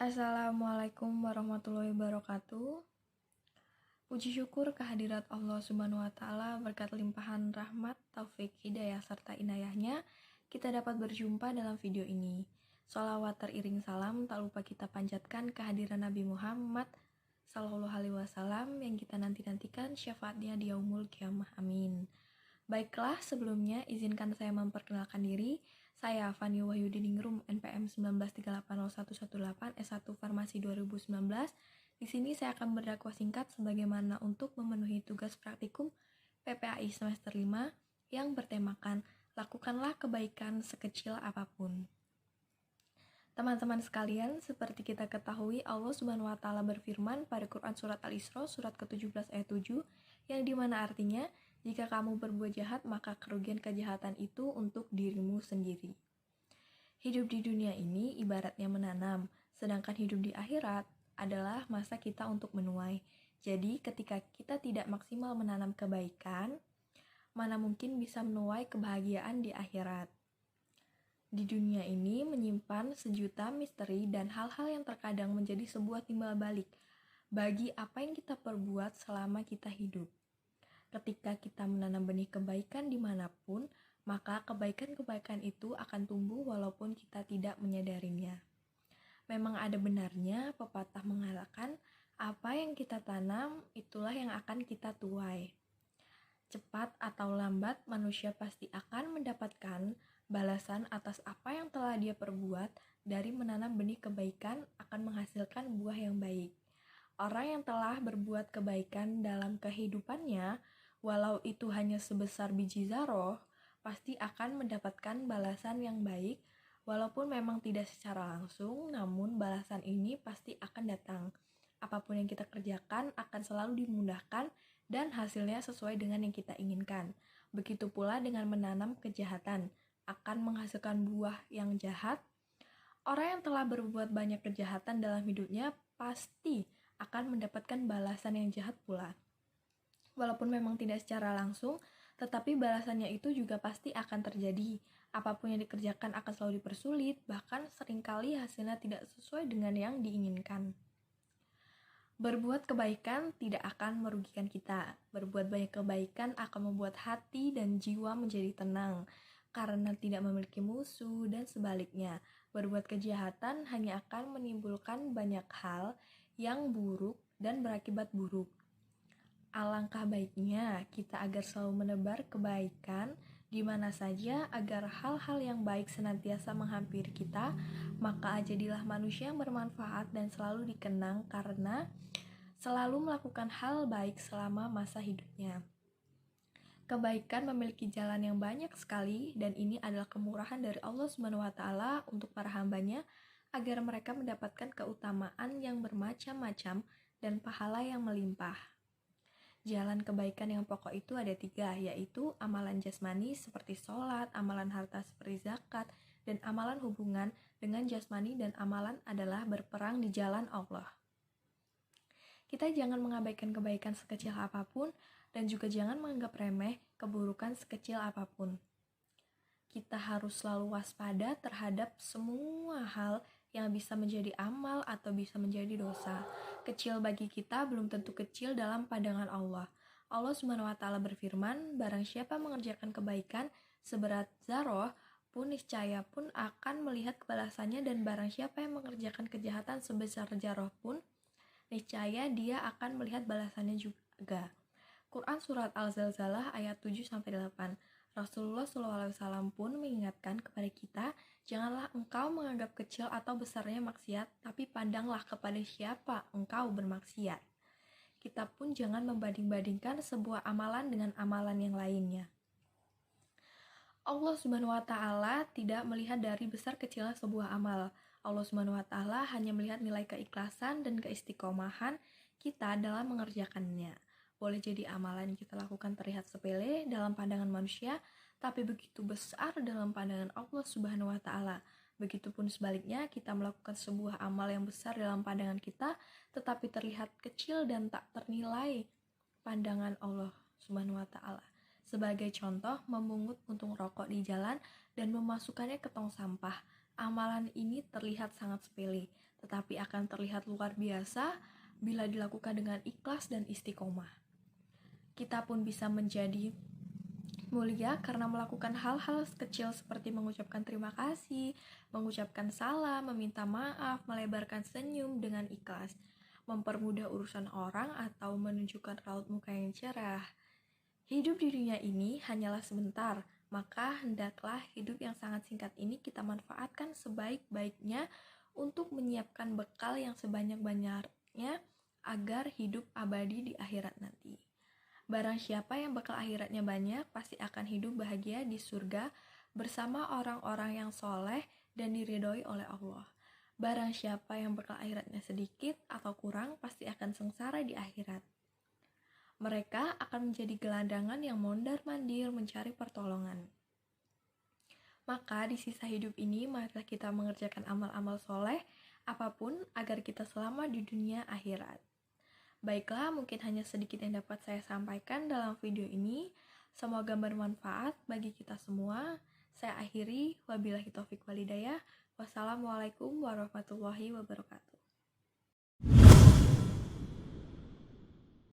Assalamualaikum warahmatullahi wabarakatuh. Puji syukur kehadirat Allah Subhanahu wa Ta'ala, berkat limpahan rahmat, taufik, hidayah, serta inayahnya, kita dapat berjumpa dalam video ini. Sholawat teriring salam tak lupa kita panjatkan kehadiran Nabi Muhammad Sallallahu Alaihi Wasallam yang kita nanti-nantikan syafaatnya di yaumul kiamah. Amin. Baiklah, sebelumnya izinkan saya memperkenalkan diri. Saya Fani Wahyudiningrum, NPM 1938018, S1 Farmasi 2019. Di sini saya akan berdakwah singkat sebagaimana untuk memenuhi tugas praktikum PPAI semester 5 yang bertemakan lakukanlah kebaikan sekecil apapun. Teman-teman sekalian, seperti kita ketahui, Allah Subhanahu wa Ta'ala berfirman pada Quran surat Al-Isra surat ke-17 ayat 7, yang dimana artinya, jika kamu berbuat jahat, maka kerugian kejahatan itu untuk dirimu sendiri. Hidup di dunia ini ibaratnya menanam, sedangkan hidup di akhirat adalah masa kita untuk menuai. Jadi, ketika kita tidak maksimal menanam kebaikan, mana mungkin bisa menuai kebahagiaan di akhirat. Di dunia ini menyimpan sejuta misteri dan hal-hal yang terkadang menjadi sebuah timbal balik bagi apa yang kita perbuat selama kita hidup. Ketika kita menanam benih kebaikan dimanapun, maka kebaikan-kebaikan itu akan tumbuh walaupun kita tidak menyadarinya. Memang ada benarnya pepatah mengatakan, apa yang kita tanam, itulah yang akan kita tuai. Cepat atau lambat, manusia pasti akan mendapatkan balasan atas apa yang telah dia perbuat. Dari menanam benih kebaikan akan menghasilkan buah yang baik. Orang yang telah berbuat kebaikan dalam kehidupannya, walau itu hanya sebesar biji zarah, pasti akan mendapatkan balasan yang baik, walaupun memang tidak secara langsung, namun balasan ini pasti akan datang. Apapun yang kita kerjakan akan selalu dimudahkan dan hasilnya sesuai dengan yang kita inginkan. Begitu pula dengan menanam kejahatan, akan menghasilkan buah yang jahat. Orang yang telah berbuat banyak kejahatan dalam hidupnya pasti akan mendapatkan balasan yang jahat pula. Walaupun memang tidak secara langsung, tetapi balasannya itu juga pasti akan terjadi. Apapun yang dikerjakan akan selalu dipersulit, bahkan seringkali hasilnya tidak sesuai dengan yang diinginkan. Berbuat kebaikan tidak akan merugikan kita. Berbuat banyak kebaikan akan membuat hati dan jiwa menjadi tenang, karena tidak memiliki musuh, dan sebaliknya, berbuat kejahatan hanya akan menimbulkan banyak hal yang buruk dan berakibat buruk. Alangkah baiknya kita agar selalu menebar kebaikan di mana saja agar hal-hal yang baik senantiasa menghampiri kita, maka jadilah manusia yang bermanfaat dan selalu dikenang karena selalu melakukan hal baik selama masa hidupnya. Kebaikan memiliki jalan yang banyak sekali dan ini adalah kemurahan dari Allah Subhanahu wa Ta'ala untuk para hambanya agar mereka mendapatkan keutamaan yang bermacam-macam dan pahala yang melimpah. Jalan kebaikan yang pokok itu ada 3, yaitu amalan jasmani seperti sholat, amalan harta seperti zakat, dan amalan hubungan dengan jasmani dan amalan adalah berperang di jalan Allah. Kita jangan mengabaikan kebaikan sekecil apapun dan juga jangan menganggap remeh keburukan sekecil apapun. Kita harus selalu waspada terhadap semua hal yang bisa menjadi amal atau bisa menjadi dosa. Kecil bagi kita belum tentu kecil dalam pandangan Allah. Allah Subhanahu wa Ta'ala berfirman, barang siapa mengerjakan kebaikan seberat zarah pun niscaya pun akan melihat balasannya, dan barang siapa yang mengerjakan kejahatan sebesar zarah pun niscaya dia akan melihat balasannya juga. Quran surat Al-Zalzalah ayat 7-8. Rasulullah SAW pun mengingatkan kepada kita, janganlah engkau menganggap kecil atau besarnya maksiat, tapi pandanglah kepada siapa engkau bermaksiat. Kita pun jangan membanding-bandingkan sebuah amalan dengan amalan yang lainnya. Allah Subhanahu wa Ta'ala tidak melihat dari besar kecilnya sebuah amal. Allah Subhanahu wa Ta'ala hanya melihat nilai keikhlasan dan keistiqomahan kita dalam mengerjakannya. Boleh jadi amalan yang kita lakukan terlihat sepele dalam pandangan manusia, tapi begitu besar dalam pandangan Allah Subhanahu wa Ta'ala. Begitupun sebaliknya, kita melakukan sebuah amal yang besar dalam pandangan kita, tetapi terlihat kecil dan tak ternilai pandangan Allah Subhanahu wa Ta'ala. Sebagai contoh, memungut puntung rokok di jalan dan memasukkannya ke tong sampah. Amalan ini terlihat sangat sepele, tetapi akan terlihat luar biasa bila dilakukan dengan ikhlas dan istiqomah. Kita pun bisa menjadi mulia karena melakukan hal-hal kecil seperti mengucapkan terima kasih, mengucapkan salam, meminta maaf, melebarkan senyum dengan ikhlas, mempermudah urusan orang atau menunjukkan raut muka yang cerah. Hidup di dunia ini hanyalah sebentar, maka hendaklah hidup yang sangat singkat ini kita manfaatkan sebaik-baiknya untuk menyiapkan bekal yang sebanyak-banyaknya agar hidup abadi di akhirat nanti. Barang siapa yang bekal akhiratnya banyak, pasti akan hidup bahagia di surga bersama orang-orang yang soleh dan diridhoi oleh Allah. Barang siapa yang bekal akhiratnya sedikit atau kurang, pasti akan sengsara di akhirat. Mereka akan menjadi gelandangan yang mondar-mandir mencari pertolongan. Maka di sisa hidup ini, marilah kita mengerjakan amal-amal soleh apapun agar kita selamat di dunia akhirat. Baiklah, mungkin hanya sedikit yang dapat saya sampaikan dalam video ini. Semoga bermanfaat bagi kita semua. Saya akhiri, wabillahi taufik walhidayah. Wassalamualaikum warahmatullahi wabarakatuh.